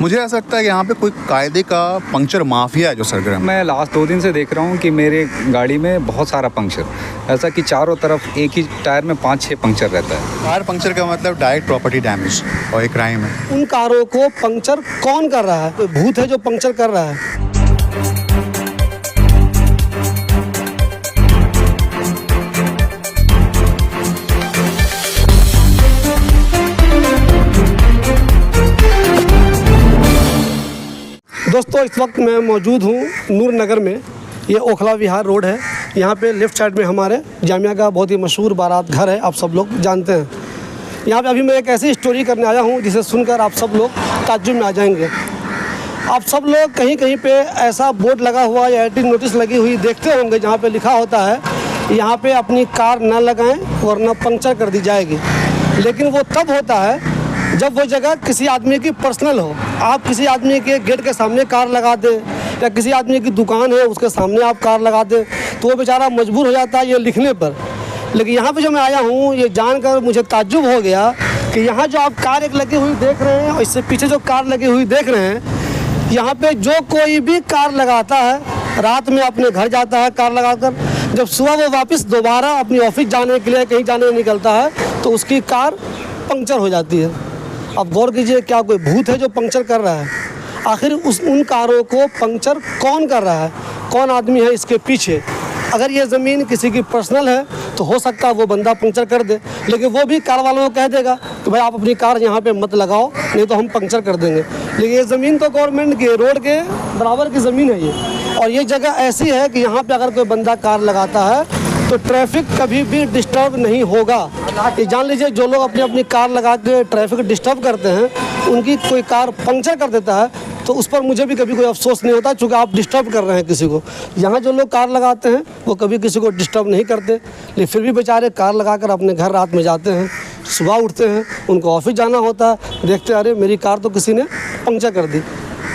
मुझे ऐसा लगता है कि यहाँ पे कोई कायदे का पंक्चर माफिया है जो सरगर्म है। मैं लास्ट 2 दिन से देख रहा हूँ कि मेरे गाड़ी में बहुत सारा पंक्चर, ऐसा कि चारों तरफ एक ही टायर में 5-6 पंक्चर रहता है। टायर पंक्चर का मतलब डायरेक्ट प्रॉपर्टी डैमेज और एक क्राइम है। उन कारों को पंक्चर कौन कर रहा है? कोई भूत है जो पंक्चर कर रहा है? दोस्तों, इस वक्त मैं मौजूद हूँ नूर नगर में। ये ओखला विहार रोड है। यहाँ पे लेफ़्ट साइड में हमारे जामिया का बहुत ही मशहूर बारात घर है, आप सब लोग जानते हैं। यहाँ पे अभी मैं एक ऐसी स्टोरी करने आया हूँ जिसे सुनकर आप सब लोग ताज्जुब में आ जाएंगे। आप सब लोग कहीं कहीं पे ऐसा बोर्ड लगा हुआ या एडिटिंग नोटिस लगी हुई देखते होंगे जहाँ पे लिखा होता है यहाँ पे अपनी कार ना लगाएं वरना पंक्चर कर दी जाएगी। लेकिन वो तब होता है जब वो जगह किसी आदमी की पर्सनल हो। आप किसी आदमी के गेट के सामने कार लगा दें या किसी आदमी की दुकान है उसके सामने आप कार लगा दें तो वो बेचारा मजबूर हो जाता है ये लिखने पर। लेकिन यहाँ पे जो मैं आया हूँ ये जानकर मुझे ताज्जुब हो गया कि यहाँ जो आप कार एक लगी हुई देख रहे हैं और इससे पीछे जो कार लगी हुई देख रहे हैं, यहाँ पे जो कोई भी कार लगाता है रात में अपने घर जाता है कार लगाकर, जब सुबह वो वापस दोबारा अपनी ऑफिस जाने के लिए कहीं जाने निकलता है तो उसकी कार पंक्चर हो जाती है। अब गौर कीजिए, क्या कोई भूत है जो पंक्चर कर रहा है? आखिर उन कारों को पंक्चर कौन कर रहा है? कौन आदमी है इसके पीछे? अगर ये ज़मीन किसी की पर्सनल है तो हो सकता है वो बंदा पंक्चर कर दे, लेकिन वो भी कार वालों को कह देगा कि भाई आप अपनी कार यहाँ पे मत लगाओ नहीं तो हम पंक्चर कर देंगे। लेकिन ये ज़मीन तो गवर्नमेंट की, रोड के बराबर की ज़मीन है ये, और ये जगह ऐसी है कि यहाँ पर अगर कोई बंदा कार लगाता है तो ट्रैफिक कभी भी डिस्टर्ब नहीं होगा। ये जान लीजिए, जो लोग अपनी अपनी कार लगा के ट्रैफिक डिस्टर्ब करते हैं उनकी कोई कार पंक्चर कर देता है तो उस पर मुझे भी कभी कोई अफसोस नहीं होता, चूँकि आप डिस्टर्ब कर रहे हैं किसी को। यहाँ जो लोग कार लगाते हैं वो कभी किसी को डिस्टर्ब नहीं करते, लेकिन फिर भी बेचारे कार लगाकर अपने घर रात में जाते हैं, सुबह उठते हैं, उनको ऑफिस जाना होता है, देखते हैं अरे मेरी कार तो किसी ने पंक्चर कर दी।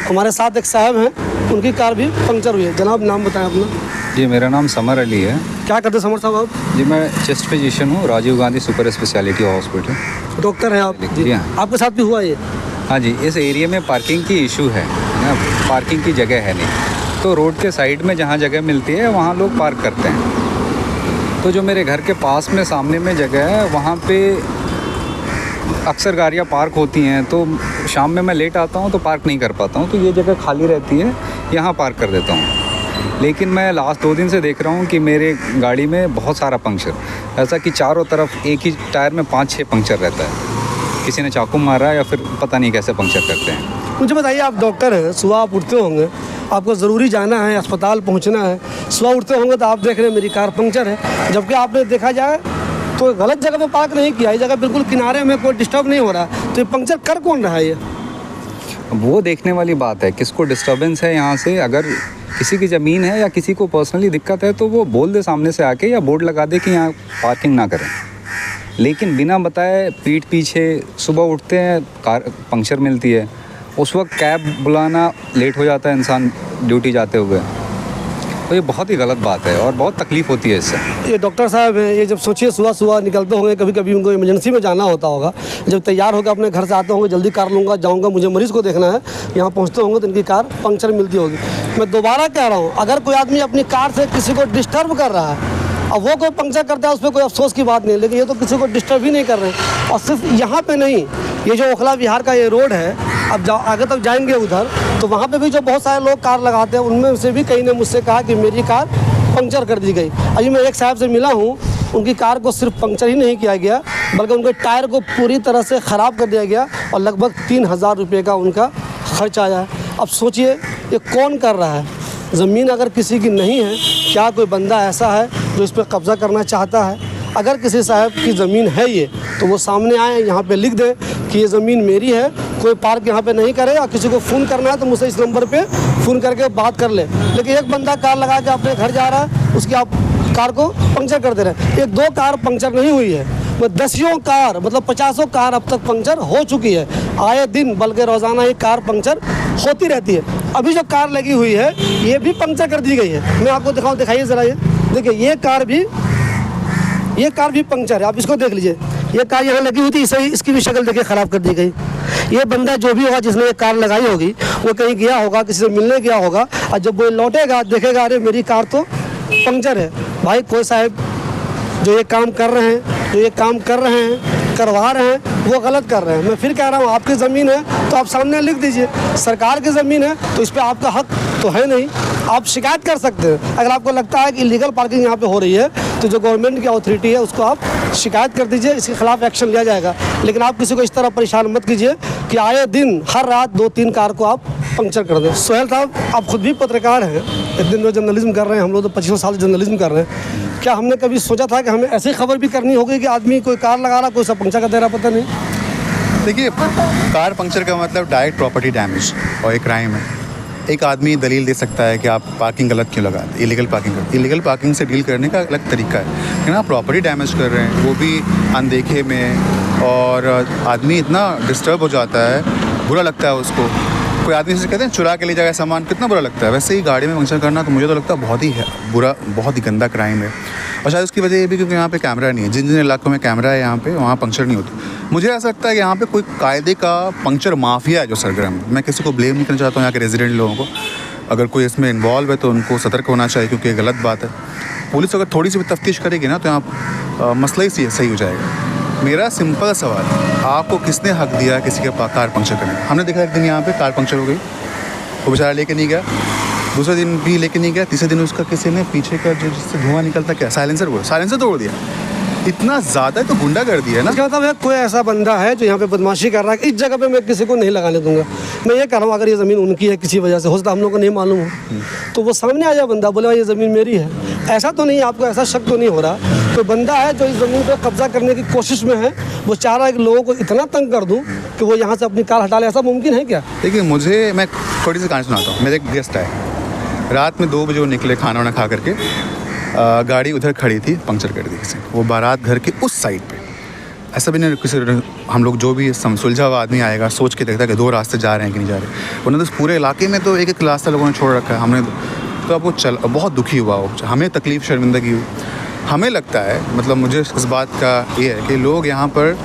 हमारे साथ एक साहब हैं, उनकी कार भी पंक्चर हुई है। जनाब, नाम बताएं अपना। जी, मेरा नाम समर अली है। क्या करते समर साहब आप? जी, मैं चेस्ट फिजिशियन हूँ, Rajiv Gandhi super speciality hospital. Doctor हैं आप? जी हाँ। आपके साथ भी हुआ ये? हाँ जी, इस एरिया में पार्किंग की इशू है ना, पार्किंग की जगह है नहीं, तो रोड के साइड में जहाँ जगह मिलती है वहाँ लोग पार्क करते हैं। तो जो मेरे घर के पास में सामने में जगह है वहाँ पे अक्सर गाड़ियाँ पार्क होती हैं, तो शाम में मैं लेट आता हूँ तो पार्क नहीं कर पाता हूँ, तो ये जगह खाली रहती है, यहाँ पार्क कर देता हूँ। लेकिन मैं लास्ट 2 दिन से देख रहा हूँ कि मेरे गाड़ी में बहुत सारा पंक्चर, ऐसा कि चारों तरफ एक ही टायर में 5-6 पंक्चर रहता है। किसी ने चाकू मारा या फिर पता नहीं कैसे पंक्चर करते हैं। मुझे बताइए, आप डॉक्टर हैं, सुबह आप उठते होंगे, आपको ज़रूरी जाना है, अस्पताल पहुंचना है, सुबह उठते होंगे तो आप देख रहे हैं मेरी कार पंक्चर है, जबकि आपने देखा जाए तो गलत जगह पे पार्क नहीं किया, ये जगह बिल्कुल किनारे में, कोई डिस्टर्ब नहीं हो रहा, तो ये पंक्चर कर कौन रहा है? ये वो देखने वाली बात है, किसको डिस्टर्बेंस है यहाँ से। अगर किसी की ज़मीन है या किसी को पर्सनली दिक्कत है तो वो बोल दे सामने से आके, या बोर्ड लगा दे कि यहाँ पार्किंग ना करें। लेकिन बिना बताए पीठ पीछे सुबह उठते हैं, कार पंक्चर मिलती है, उस वक्त कैब बुलाना, लेट हो जाता है इंसान ड्यूटी जाते हुए, तो ये बहुत ही गलत बात है और बहुत तकलीफ़ होती है इससे। ये डॉक्टर साहब हैं, ये जब सोचिए सुबह सुबह निकलते होंगे, कभी कभी उनको इमरजेंसी में जाना होता होगा, जब तैयार होकर अपने घर से आते होंगे, जल्दी कार लूँगा जाऊँगा, मुझे मरीज़ को देखना है, यहाँ पहुँचते होंगे तो इनकी कार पंक्चर मिलती होगी। मैं दोबारा कह रहा हूँ, अगर कोई आदमी अपनी कार से किसी को डिस्टर्ब कर रहा है, अब वो कोई पंक्चर करता है, उस पर कोई अफसोस की बात नहीं, लेकिन ये तो किसी को डिस्टर्ब ही नहीं कर रहे हैं। और सिर्फ यहाँ पे नहीं, ये जो ओखला विहार का ये रोड है, अब आगे तक जाएंगे उधर तो वहाँ पे भी जो बहुत सारे लोग कार लगाते हैं, उनमें से भी कई ने मुझसे कहा कि मेरी कार पंक्चर कर दी गई। अभी मैं एक साहब से मिला हूँ, उनकी कार को सिर्फ पंक्चर ही नहीं किया गया बल्कि उनके टायर को पूरी तरह से ख़राब कर दिया गया और लगभग 3000 रुपये का उनका खर्च आया है। अब सोचिए ये कौन कर रहा है? ज़मीन अगर किसी की नहीं है, क्या कोई बंदा ऐसा है जो इस पर कब्ज़ा करना चाहता है? अगर किसी साहब की ज़मीन है ये तो वो सामने आए, यहाँ पे लिख दें कि ये ज़मीन मेरी है, कोई पार्क यहाँ पे नहीं करे, और किसी को फ़ोन करना है तो मुझसे इस नंबर पे फ़ोन करके बात कर ले। लेकिन एक बंदा कार लगा के अपने घर जा रहा है, उसकी आप कार को पंक्चर कर दे रहे हैं। 1-2 कार पंक्चर नहीं हुई है, मैं 10 कार मतलब 50 कार अब तक पंक्चर हो चुकी है। आए दिन बल्कि रोज़ाना ही कार पंक्चर होती रहती है। अभी जो कार लगी हुई है ये भी पंक्चर कर दी गई है। मैं आपको दिखाऊँ, दिखाइए ज़रा, ये देखिए ये कार भी पंक्चर है। आप इसको देख लीजिए, ये कार यहाँ लगी हुई थी, इसे इसकी भी शक्ल देखिए ख़राब कर दी गई। ये बंदा जो भी होगा जिसने ये कार लगाई होगी वो कहीं गया होगा, किसी से मिलने गया होगा, और जब वो लौटेगा देखेगा अरे मेरी कार तो पंक्चर है। भाई कोई साहब जो ये काम कर रहे हैं, करवा रहे हैं, वो गलत कर रहे हैं। मैं फिर कह रहा हूँ, आपकी ज़मीन है तो आप सामने लिख दीजिए, सरकार की ज़मीन है तो इस पर आपका हक तो है नहीं, आप शिकायत कर सकते हैं। अगर आपको लगता है कि इलीगल पार्किंग यहाँ पे हो रही है तो जो गवर्नमेंट की अथॉरिटी है उसको आप शिकायत कर दीजिए, इसके खिलाफ एक्शन लिया जाएगा। लेकिन आप किसी को इस तरह परेशान मत कीजिए कि आए दिन हर रात 2-3 कार को आप पंक्चर कर दें। सोहेल साहब, आप खुद भी पत्रकार हैं, इतने दिनों जर्नलिज्म कर रहे हैं, हम लोग तो 25 साल जर्नलिज्म कर रहे हैं। क्या हमने कभी सोचा था कि हमें ऐसी खबर भी करनी होगी कि आदमी कोई कार लगा रहा, कोई सब पंक्चर का दे रहा, पता नहीं? देखिए, कार पंक्चर का मतलब डायरेक्ट प्रॉपर्टी डैमेज और एक क्राइम है। एक आदमी दलील दे सकता है कि आप पार्किंग गलत क्यों लगाते, इलीगल पार्किंग से डील करने का अलग तरीका है, लेकिन आप प्रॉपर्टी डैमेज कर रहे हैं वो भी अनदेखे में, और आदमी इतना डिस्टर्ब हो जाता है, बुरा लगता है उसको। कोई आदमी से कहते हैं चुरा के ले जाएगा सामान, कितना बुरा लगता है। वैसे ही गाड़ी में पंक्चर करना तो मुझे तो लगता है बहुत ही बुरा, बहुत ही गंदा क्राइम है। और शायद उसकी वजह ये भी क्योंकि यहाँ पे कैमरा नहीं है, जिन जिन इलाकों में कैमरा है यहाँ पे, वहाँ पंक्चर नहीं होती। मुझे ऐसा लगता है कि यहाँ पे कोई कायदे का पंक्चर माफिया है जो सरगर्म। मैं किसी को ब्लेम नहीं करना चाहता हूँ यहाँ के रेजिडेंट लोगों को, अगर कोई इसमें इन्वॉल्व है तो उनको सतर्क होना चाहिए, क्योंकि ये गलत बात है। पुलिस अगर थोड़ी सी भी तफ्तीश करेगी ना तो यहाँ मसला ही सही हो जाएगा। मेरा सिंपल सवाल, आपको किसने हक दिया किसी के कार पंक्चर करने का? हमने देखा एक दिन यहाँ पे कार पंक्चर हो गई, वो बेचारा लेके नहीं गया, दूसरे दिन भी लेके नहीं गया, तीसरे दिन उसका किसी ने पीछे का जो जिससे धुआं निकलता क्या साइलेंसर तोड़ दिया। इतना ज़्यादा तो गुंडागर्दी है ना। इसका मतलब है कोई ऐसा बंदा है जो यहाँ पे बदमाशी कर रहा है, इस जगह पे मैं किसी को नहीं लगाने दूंगा। मैं ये कह रहा हूँ, अगर ये ज़मीन उनकी है किसी वजह से, हो सकता है हम लोग को नहीं मालूम हो, तो वो सामने आ जाए बंदा, बोले भाई ये ज़मीन मेरी है। ऐसा तो नहीं, आपको ऐसा शक तो नहीं हो रहा कोई बंदा है जो इस ज़मीन पर कब्जा करने की कोशिश में है, वो चाह रहा है कि लोगों को इतना तंग कर दूँ कि वो यहाँ से अपनी कार हटा ले? ऐसा मुमकिन है क्या? देखिए, मैं थोड़ी सी कहानी सुनाता हूँ। मेरे एक गेस्ट आए, रात में 2 बजे वो निकले खाना वाना खा करके, गाड़ी उधर खड़ी थी, पंक्चर कर दी किसी, वो बारात घर के उस साइड पे। ऐसा भी नहीं किसी, हम लोग जो भी सुलझा हुआ आदमी आएगा सोच के देखता है कि 2 रास्ते जा रहे हैं कि नहीं जा रहे। उन्होंने तो पूरे इलाके में तो एक रास्ता लोगों ने छोड़ रखा है। हमने तो अब वो बहुत दुखी हुआ वो, हमें तकलीफ़ शर्मिंदगी हुई। हमें लगता है, मतलब मुझे इस बात का ये है कि लोग यहाँ पर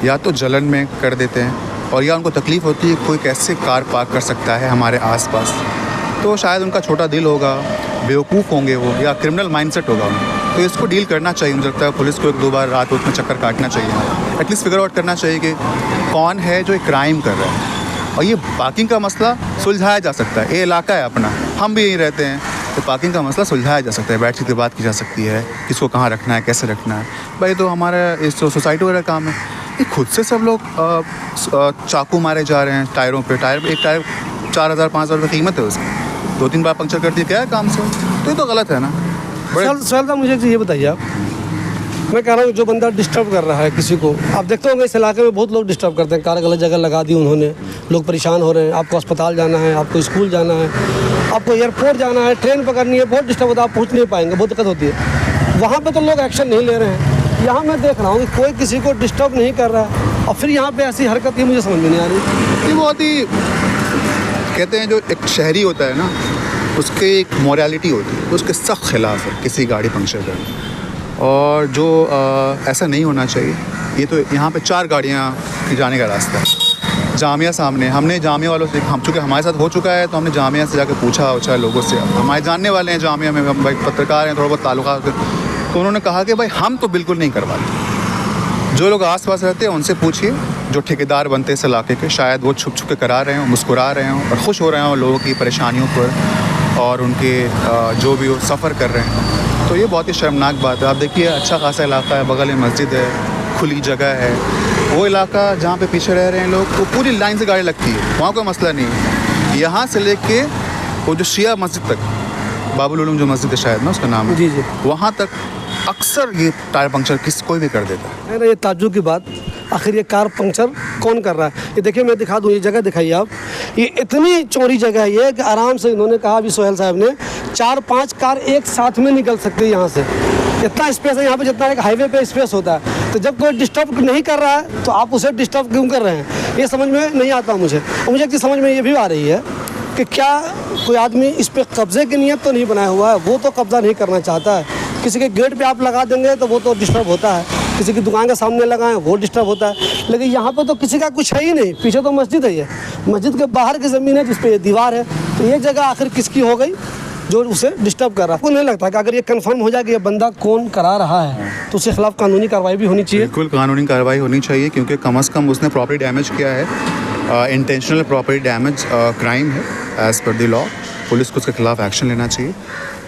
या तो जलन में कर देते हैं, और या उनको तकलीफ़ होती है कोई कैसे कार पार्क कर सकता है हमारे आसपास। तो शायद उनका छोटा दिल होगा, बेवकूफ़ होंगे वो, या क्रिमिनल माइंडसेट होगा उनका। तो इसको डील करना चाहिए। मुझे लगता है पुलिस को 1-2 बार रात में चक्कर काटना चाहिए, एटलीस्ट फिगर आउट करना चाहिए कि कौन है जो एक क्राइम कर रहा है। और ये पार्किंग का मसला सुलझाया जा सकता है, ये इलाका है अपना, हम भी यहीं रहते हैं, तो पार्किंग का मसला सुलझाया जा सकता है, बैठ के बात की जा सकती है, किसको कहाँ रखना है, कैसे रखना है। भाई तो हमारा इस सोसाइटी वाला काम है। ये खुद से सब लोग चाकू मारे जा रहे हैं टायरों पे। एक टायर 4,000-5,000 रुपये कीमत है उसकी, 2-3 बार पंक्चर कर दिया, क्या है काम से? तो ये तो गलत है ना। सर मुझे एक चीज़ ये बताइए आप, मैं कह रहा हूँ जो बंदा डिस्टर्ब कर रहा है किसी को, आप देखते होंगे इस इलाके में बहुत लोग डिस्टर्ब करते हैं, कार गलत जगह लगा दी उन्होंने, लोग परेशान हो रहे हैं। आपको अस्पताल जाना है, आपको स्कूल जाना है, आपको एयरपोर्ट जाना है, ट्रेन पकड़नी है, बहुत डिस्टर्ब होता है, आप पहुँच नहीं पाएंगे, बहुत दिक्कत होती है। वहाँ पर तो लोग एक्शन नहीं ले रहे हैं। यहाँ मैं देख रहा हूँ कि कोई किसी को डिस्टर्ब नहीं कर रहा है, और फिर यहाँ पे ऐसी हरकत ही मुझे समझ में नहीं आ रही। ये बहुत ही, कहते हैं जो एक शहरी होता है ना, उसके एक मॉरलिटी होती है, उसके सख्त खिलाफ है किसी गाड़ी पंक्चर करना, और जो ऐसा नहीं होना चाहिए। ये तो यहाँ पे 4 गाड़ियाँ जाने का रास्ता है, जामिया सामने। हमने जामिया वालों से, हम चूँकि हमारे साथ हो चुका है तो हमने जामिया से जाकर पूछा लोगों से, हमारे जानने वाले हैं जामिया में, हम भाई पत्रकार हैं, थोड़ा बहुत ताल्लुकात, तो उन्होंने कहा कि भाई हम तो बिल्कुल नहीं करवाते। जो लोग आस-पास रहते हैं उनसे पूछिए, जो ठेकेदार बनते हैं इस इलाके के, शायद वो छुप के करा रहे हों, मुस्कुरा रहे हों और खुश हो रहे हों लोगों की परेशानियों पर, और उनके जो भी वो सफ़र कर रहे हैं। तो ये बहुत ही शर्मनाक बात है। आप देखिए, अच्छा खासा इलाका है, बगल में मस्जिद है, खुली जगह है। वो इलाका जहाँ पे पीछे रह रहे हैं लोग, वो पूरी लाइन से गाड़ी लगती है, वहाँ कोई मसला नहीं है। यहाँ से लेके वो जो शिया मस्जिद तक, बाबुल उलूम जो मस्जिद है शायद ना उसका नाम है, जी, वहाँ तक अक्सर ये टायर पंक्चर कोई भी कर देता है। ना ये ताज्जुब की बात, आखिर ये कार पंक्चर कौन कर रहा है? ये देखिए, मैं दिखा दूँ, ये जगह दिखाइए आप, ये इतनी चौड़ी जगह है ये कि आराम से इन्होंने कहा अभी सोहेल साहब ने 4-5 कार एक साथ में निकल सकती है यहाँ से। इतना स्पेस है यहाँ पे जितना एक हाईवे पे स्पेस होता है। तो जब कोई डिस्टर्ब नहीं कर रहा है तो आप उसे डिस्टर्ब क्यों कर रहे हैं? ये समझ में नहीं आता मुझे। और मुझे एक चीज़ समझ में ये भी आ रही है कि क्या कोई आदमी इस पर कब्जे की नीयत तो नहीं बनाया हुआ है, वो तो कब्जा नहीं करना चाहता है। किसी के गेट पे आप लगा देंगे तो वो तो डिस्टर्ब होता है, किसी की दुकान के सामने लगाएं वो डिस्टर्ब होता है। लेकिन यहाँ पे तो किसी का कुछ है ही नहीं, पीछे तो मस्जिद है, ये मस्जिद के बाहर की ज़मीन है जिस पे ये दीवार है, तो ये जगह आखिर किसकी हो गई जो उसे डिस्टर्ब कर रहा है। आपको नहीं लगता कि अगर ये कंफर्म हो जाए कि ये बंदा कौन करा रहा है तो उसके खिलाफ कानूनी कार्रवाई भी होनी चाहिए? बिल्कुल कानूनी कार्रवाई होनी चाहिए, क्योंकि कम से कम उसने प्रॉपर्टी डैमेज किया है। इंटेंशनल प्रॉपर्टी डैमेज क्राइम है as per the law. Police को उसके खिलाफ एक्शन लेना चाहिए।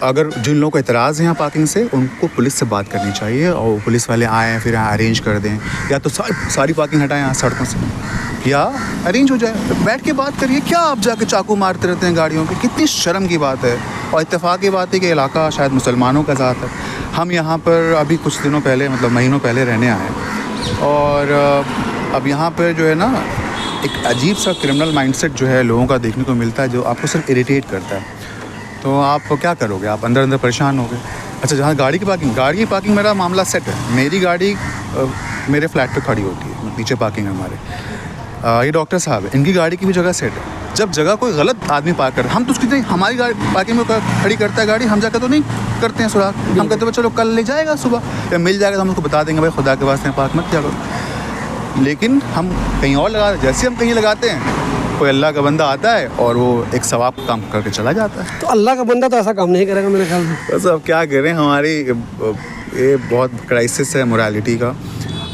अगर जिन लोगों को इतराज़ है यहाँ पार्किंग से, उनको पुलिस से बात करनी चाहिए और पुलिस वाले आएँ, फिर यहाँ अरेंज कर दें, या तो सारी पार्किंग हटाएं यहाँ सड़कों से, या अरेंज हो जाए, बैठ के बात करिए। क्या आप जाके चाकू मारते रहते हैं गाड़ियों पे? कितनी शर्म की बात है। और इत्तेफाक की बात है कि इलाका शायद मुसलमानों का ज़ात है। हम यहाँ पर अभी कुछ दिनों पहले, मतलब महीनों पहले रहने आए, और अब यहाँ पर जो है ना, एक अजीब सा क्रिमिनल माइंडसेट जो है लोगों का देखने को मिलता है, जो आपको सिर्फ इरिटेट करता है। तो आप क्या करोगे? आप अंदर अंदर परेशान होगे। अच्छा, जहाँ गाड़ी की पार्किंग मेरा मामला सेट है। मेरी गाड़ी मेरे फ्लैट पे खड़ी होती है, नीचे पार्किंग है हमारे। ये डॉक्टर साहब है, इनकी गाड़ी की भी जगह सेट है। जब जगह कोई गलत आदमी पार्क करता है, हम तो उसकी नहीं, हमारी गाड़ी पार्किंग में खड़ी करता है गाड़ी, हम जाकर तो नहीं करते हैं सुराग। हम कहते हैं चलो कल ले जाएगा सुबह, या मिल जाएगा तो हम उसको बता देंगे भाई खुदा के वास्ते पार्क मत किया करो। लेकिन हम कहीं और लगा, जैसे हम कहीं लगाते हैं, कोई अल्लाह का बंदा आता है और वो एक सवाब काम करके चला जाता है। तो अल्लाह का बंदा तो ऐसा काम नहीं करेगा मेरे ख्याल में। बस अब क्या करें, हमारी ये बहुत क्राइसिस है मोरालिटी का।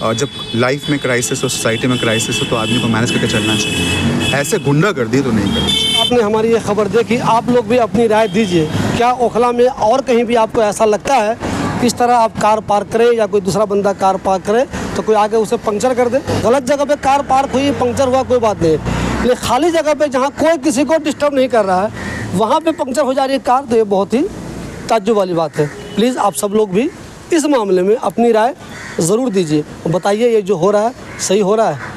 और जब लाइफ में क्राइसिस हो, सोसाइटी में क्राइसिस हो, तो आदमी को मैनेज करके चलना चाहिए। ऐसे गुंडागर्दी तो नहीं करनी चाहिए। आपने हमारी ये खबर देखी, आप लोग भी अपनी राय दीजिए। क्या ओखला में और कहीं भी आपको ऐसा लगता है कि इस तरह आप कार पार्क करें या कोई दूसरा बंदा कार पार्क करे तो कोई आगे उसे पंक्चर कर दे? गलत जगह पे कार पार्क हुई, पंक्चर हुआ, कोई बात नहीं, लेकिन खाली जगह पे जहाँ कोई किसी को डिस्टर्ब नहीं कर रहा है, वहाँ पे पंक्चर हो जा रही है कार, तो ये बहुत ही ताज्जुब वाली बात है। प्लीज़ आप सब लोग भी इस मामले में अपनी राय ज़रूर दीजिए, बताइए ये जो हो रहा है सही हो रहा है